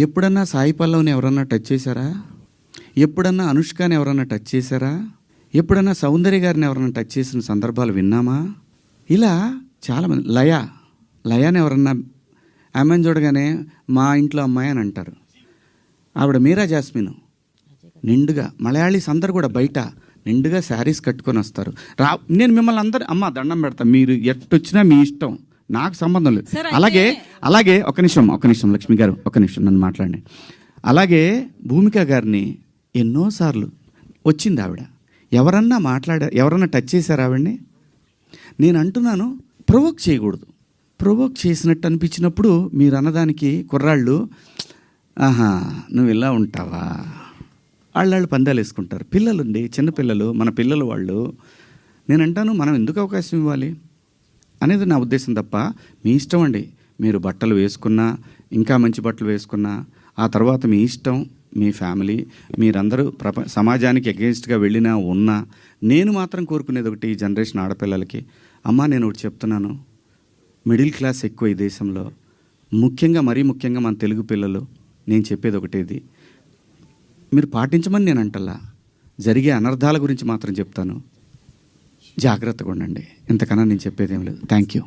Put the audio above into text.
ఎప్పుడన్నా సాయి పల్లవిని ఎవరన్నా టచ్ చేశారా? ఎప్పుడన్నా అనుష్కని ఎవరన్నా టచ్ చేశారా? ఎప్పుడన్నా సౌందర్య గారిని ఎవరన్నా టచ్ చేసిన సందర్భాలు విన్నామా? ఇలా చాలామంది. లయాని ఎవరన్నా ఆమెను చూడగానే మా ఇంట్లో అమ్మాయి అని అంటారు. ఆవిడ మీరా జాస్మిన్ నిండుగా, మలయాళీస్ అందరు కూడా బయట నిండుగా శారీస్ కట్టుకొని వస్తారు. నేను మిమ్మల్ని అందరూ అమ్మ దండం పెడతా, మీరు ఎట్టొచ్చినా మీ ఇష్టం, నాకు సంబంధం లేదు. అలాగే ఒక నిమిషం లక్ష్మి గారు, ఒక నిమిషం నన్ను మాట్లాడండి. అలాగే భూమిక గారిని ఎన్నోసార్లు వచ్చింది ఆవిడ. ఎవరన్నా టచ్ చేశారు ఆవిడ్ని? నేను అంటున్నాను, ప్రొవోక్ చేయకూడదు. ప్రొవోక్ చేసినట్టు అనిపించినప్పుడు మీరు అన్నదానికి కుర్రాళ్ళు ఆహా నువ్వు ఇలా ఉంటావా, వాళ్ళు పందాలు వేసుకుంటారు. పిల్లలుండి చిన్నపిల్లలు, మన పిల్లలు వాళ్ళు. నేను అంటాను, మనం ఎందుకు అవకాశం ఇవ్వాలి అనేది నా ఉద్దేశం తప్ప మీ ఇష్టం అండి. మీరు బట్టలు వేసుకున్నా, ఇంకా మంచి బట్టలు వేసుకున్నా, ఆ తర్వాత మీ ఇష్టం, మీ ఫ్యామిలీ, మీరందరూ సమాజానికి అగెన్స్ట్గా వెళ్ళినా ఉన్నా, నేను మాత్రం కోరుకునేది ఒకటి, ఈ జనరేషన్ ఆడపిల్లలకి, అమ్మ నేను ఒకటి చెప్తున్నాను, మిడిల్ క్లాస్ ఎక్కువ ఈ దేశంలో, మరీ ముఖ్యంగా మన తెలుగు పిల్లలు. నేను చెప్పేది ఒకటేది, మీరు పాటించమని నేను అంటల్లా, జరిగే అనర్థాల గురించి మాత్రం చెప్తాను, జాగ్రత్తగా ఉండండి. ఇంతకన్నా నేను చెప్పేది ఏం లేదు. Thank you.